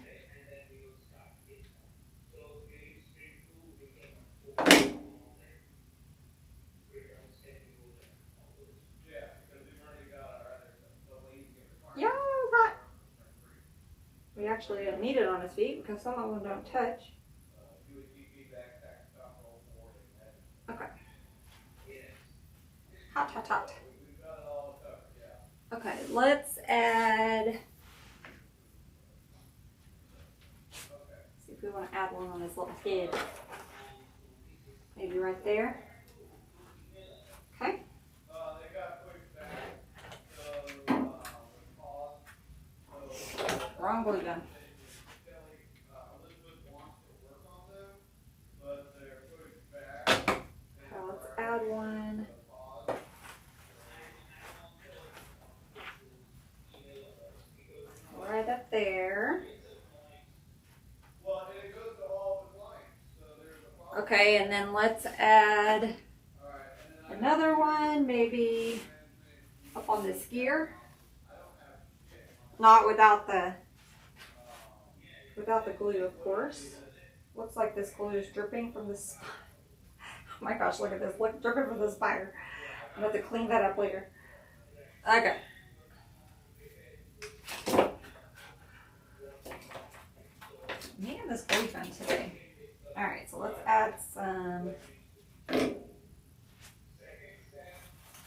Yeah, we actually need it on his feet because some of them don't touch. Hot, hot, hot. Okay, let's add, see if we want to add one on his little head. Maybe right there. Okay. Wrong glue gun. Okay, let's add one. Right up there. Okay, and then let's add another one, maybe up on this gear. Not without the glue, of course. Looks like this glue is dripping from this. Oh my gosh, look at this. Look, dripping from the spider. I'm going to have to clean that up later. Okay. Man, this glue gun today. Alright, so let's add some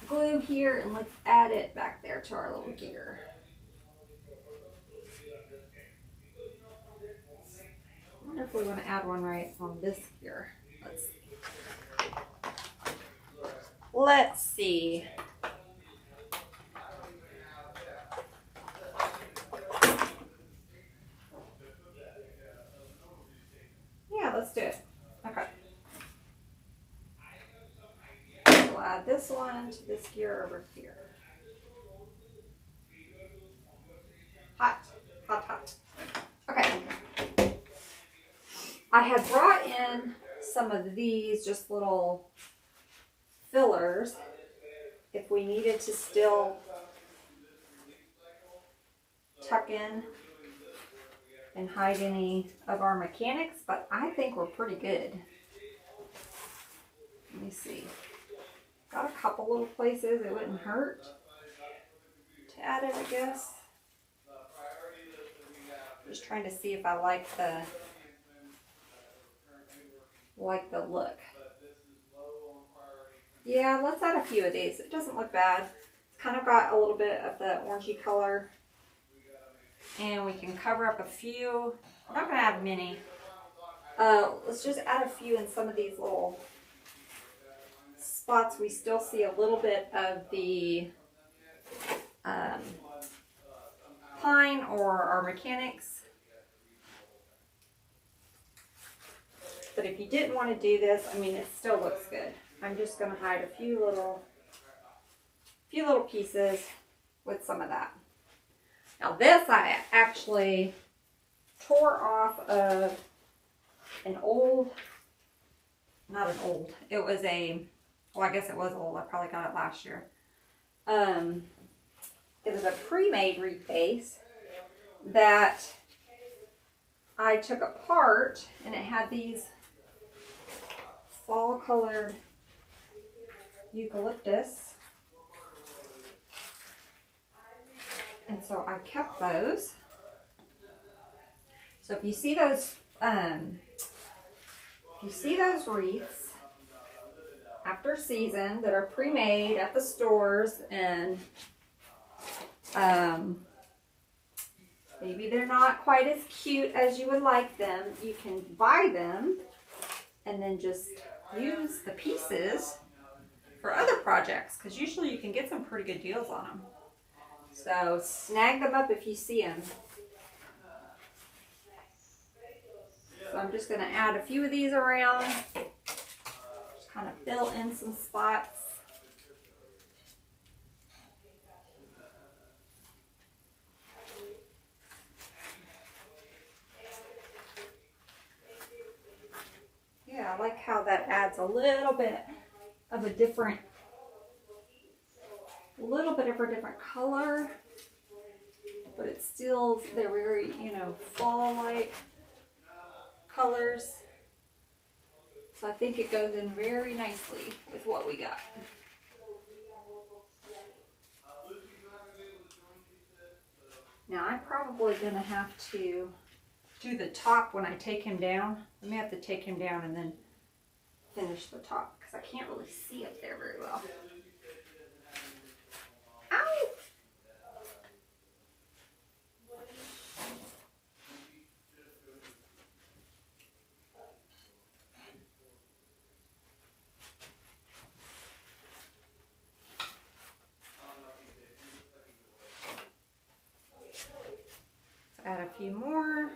glue here and let's add it back there to our little gear. I wonder if we want to add one right on this gear. Let's see. Yeah, let's do it. Okay. We'll add this one to this gear over here. Hot, hot, hot. Okay. I had brought in some of these just little fillers if we needed to still tuck in and hide any of our mechanics, but I think we're pretty good. Let me see. Got a couple little places it wouldn't hurt to add it, I guess. Just trying to see if I like the look. Yeah, let's add a few of these. It doesn't look bad. It's kind of got a little bit of the orangey color. And we can cover up a few. We're not going to add many. Let's just add a few in some of these little spots. We still see a little bit of the pine or our mechanics. But if you didn't want to do this, I mean, it still looks good. I'm just going to hide a few little pieces with some of that. Now this I actually tore off of an old, not an old, it was a, well I guess it was old, I probably got it last year. It was a pre-made wreath base that I took apart and it had these fall colored eucalyptus. And so I kept those. So if you see those wreaths after season that are pre-made at the stores and maybe they're not quite as cute as you would like them, you can buy them and then just use the pieces for other projects, because usually you can get some pretty good deals on them. So snag them up if you see them. So I'm just going to add a few of these around. Just kind of fill in some spots. Yeah, I like how that adds a little bit of a different color, but it's still, they're very, fall-like colors. So I think it goes in very nicely with what we got. Now I'm probably going to have to do the top when I take him down. I may have to take him down and then finish the top because I can't really see up there very well. few more.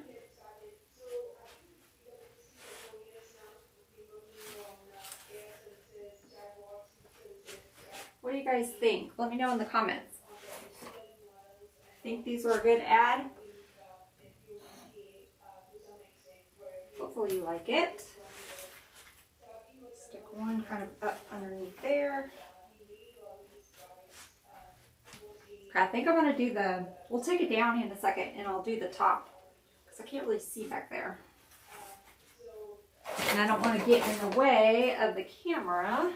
What do you guys think? Let me know in the comments. Think these were a good ad? Hopefully you like it. Stick one kind of up underneath there. Okay, I think I'm going to do the, we'll take it down in a second and I'll do the top because I can't really see back there. And I don't want to get in the way of the camera.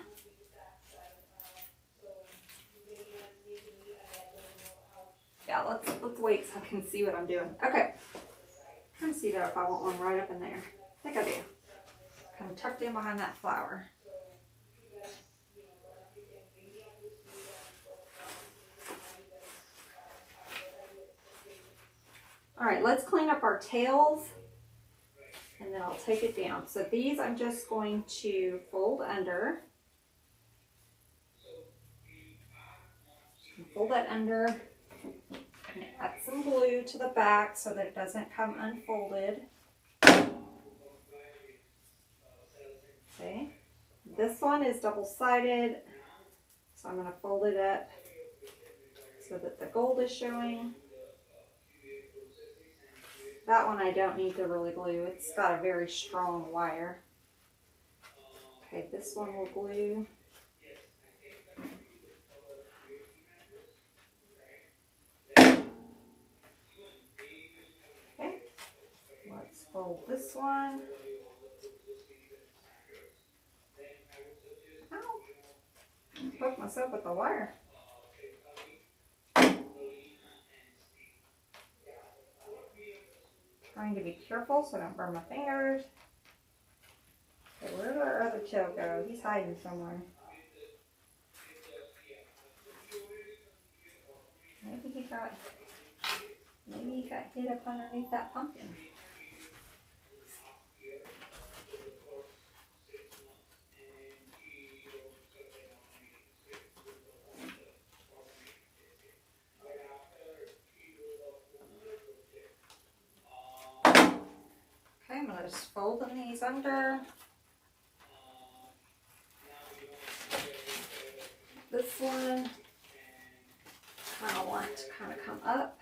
Yeah, let's wait so I can see what I'm doing. Okay. I'm trying to see though if I want one right up in there. I think I do. Kind of tucked in behind that flower. All right, let's clean up our tails and then I'll take it down. So these I'm just going to fold under. Fold that under and add some glue to the back so that it doesn't come unfolded. Okay, this one is double-sided, so I'm going to fold it up so that the gold is showing. That one I don't need to really glue. It's got a very strong wire. Okay, this one will glue. Okay, let's fold this one. Ow! Poked myself with the wire. Trying to be careful so I don't burn my fingers. Okay, where did our other tail go? He's hiding somewhere. Maybe he got hid up underneath that pumpkin. Okay, I'm going to just fold these under. This one, I want to kind of come up.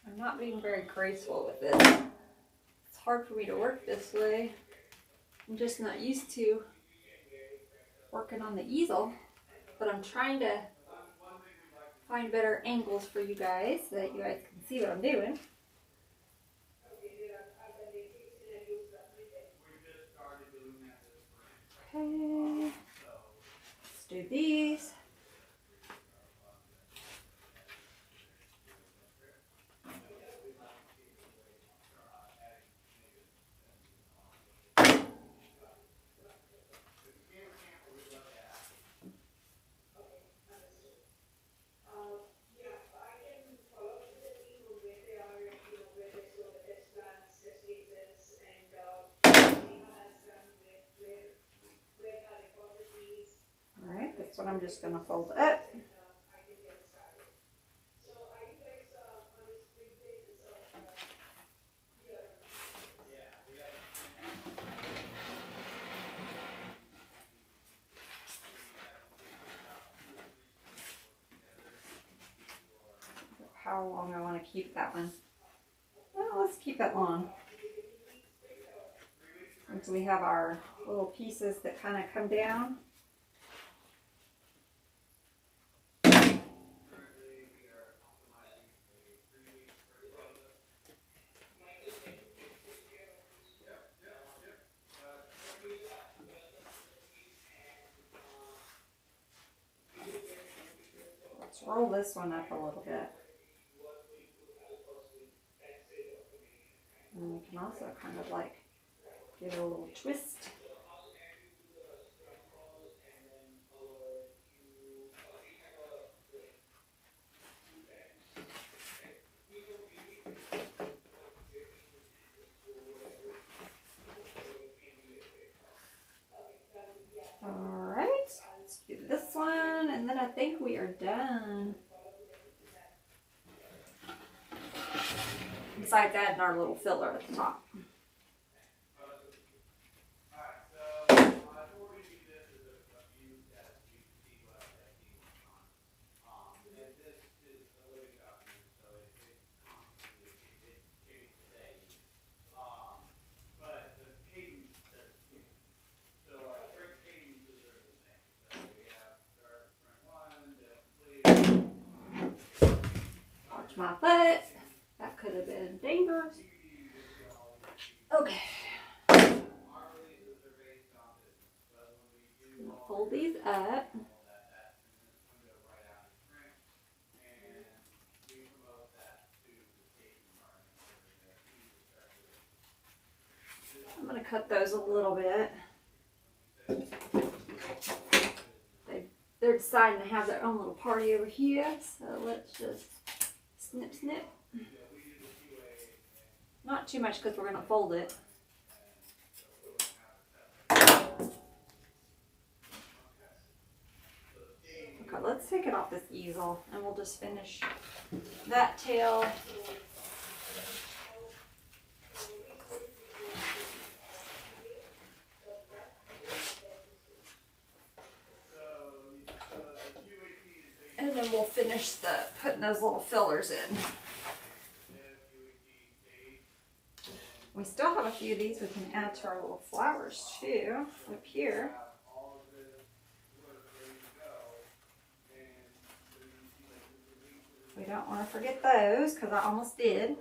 I'm not being very graceful with this. It's hard for me to work this way. I'm just not used to working on the easel, but I'm trying to find better angles for you guys so that you guys can see what I'm doing. Okay, let's do these. This one I'm just going to fold up. How long I want to keep that one. Well, let's keep it long. And so we have our little pieces that kind of come down. Let's roll this one up a little bit. And we can also kind of like Give it a little twist. Alright, let's do this one, and then I think we are done. Besides adding our little filler at the top. Watch my foot. That could have been dangerous. Okay. Fold these up. I'm going to cut those a little bit. They're deciding to have their own little party over here, so let's just snip, snip. Not too much because we're going to fold it. Okay, let's take it off this easel and we'll just finish that tail. And then we'll finish putting those little fillers in. We still have a few of these we can add to our little flowers too, up here. We don't want to forget those because I almost did.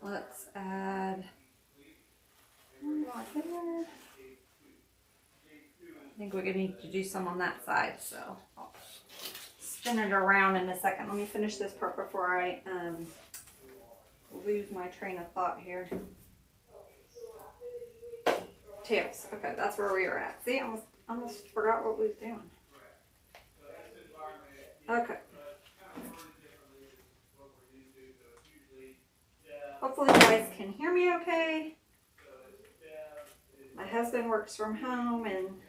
Let's add one more there. I think we're going to need to do some on that side, so I'll spin it around in a second. Let me finish this part before I lose my train of thought here. Tails. Okay, that's where we were at. See, I almost forgot what we was doing. Okay. Hopefully you guys can hear me okay. My husband works from home and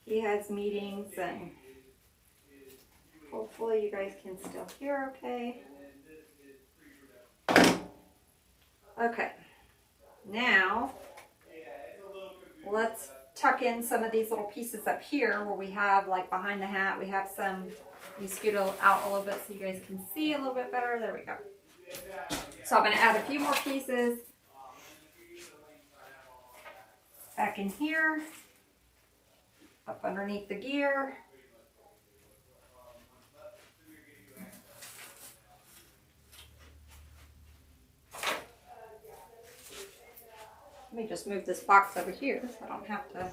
he has meetings, and hopefully you guys can still hear okay. Okay. Now, let's tuck in some of these little pieces up here where we have, like behind the hat, we have some, we scoot out a little bit so you guys can see a little bit better. There we go. So I'm going to add a few more pieces back in here, up underneath the gear. Let me just move this box over here so I don't have to.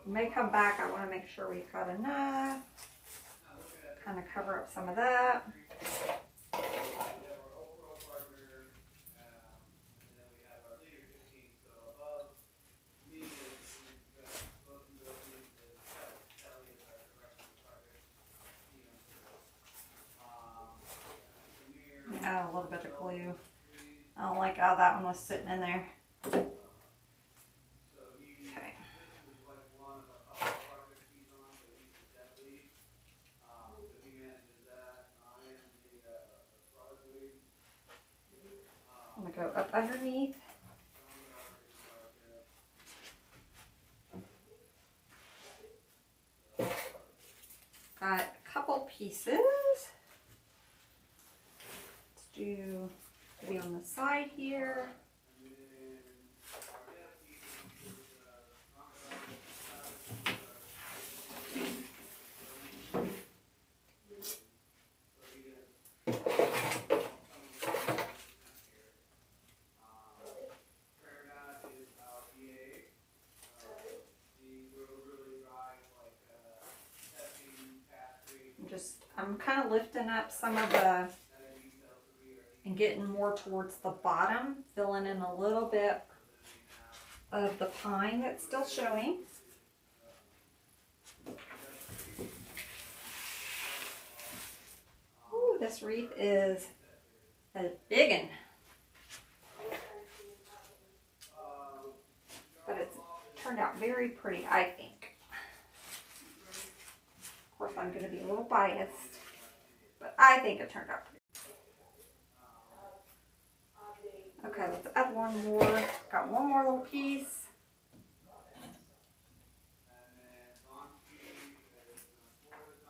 May come back. I want to make sure we've got enough. Kind of cover up some of that. Add a little bit of glue. I don't like how that one was sitting in there. I'm going to go up underneath. Got a couple pieces. Let's do maybe on the side here. I'm kind of lifting up some of the, and getting more towards the bottom, filling in a little bit of the pine that's still showing. Ooh, this wreath is a big one. But it's turned out very pretty, I think. Of course, I'm going to be a little biased, but I think it turned out pretty. Okay, let's add one more. Got one more little piece.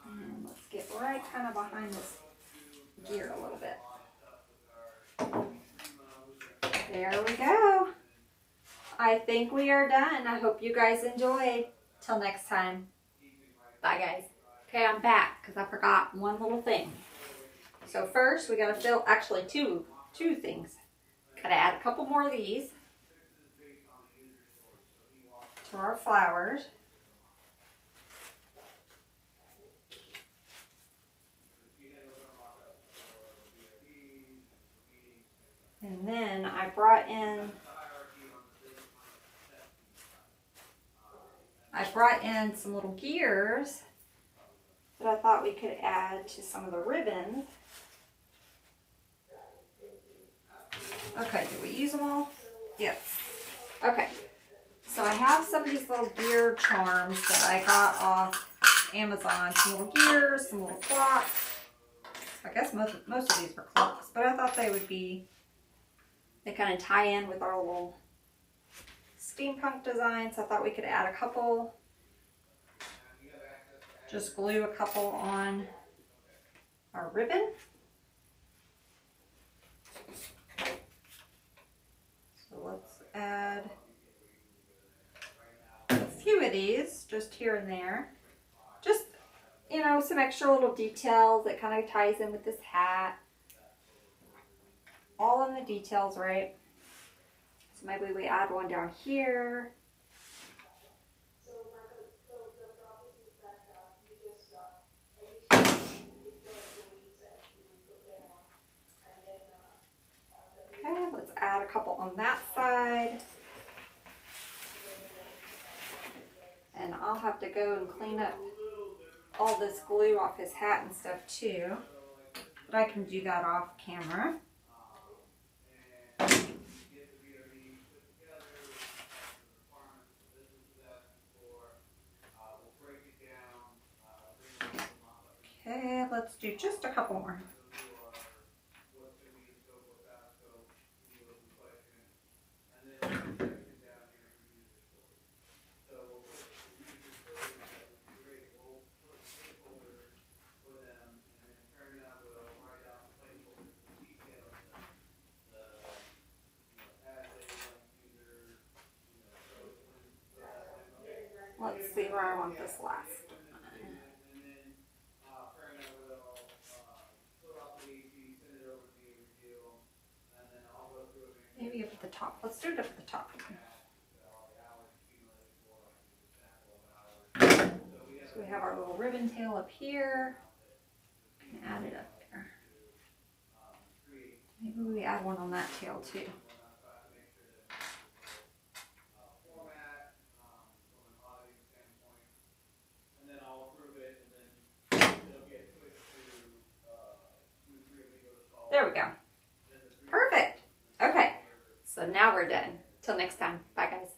And let's get right kind of behind this gear a little bit. There we go. I think we are done. I hope you guys enjoyed. Till next time. Bye, guys. Okay, I'm back because I forgot one little thing. So first, we got to fill, actually two things. Got to add a couple more of these to our flowers. And then I brought in some little gears that I thought we could add to some of the ribbons. Okay, did we use them all? Yes. Okay, so I have some of these little gear charms that I got off Amazon. Some little gears, some little clocks. I guess most of these were clocks, but I thought they would be, they kind of tie in with our little steampunk designs. I thought we could add a couple. Just glue a couple on our ribbon. So let's add a few of these just here and there. Just, you know, some extra little details that kind of ties in with this hat. All in the details, right? So maybe we add one down here. Okay, let's add a couple on that side. And I'll have to go and clean up all this glue off his hat and stuff too. But I can do that off camera. Okay, let's do just a couple more. Let's see where I want this last. Maybe up at the top. Let's do it up at the top. So we have our little ribbon tail up here. And add it up there. Maybe we add one on that tail too. There we go. Perfect. Okay. So now we're done. Till next time. Bye, guys.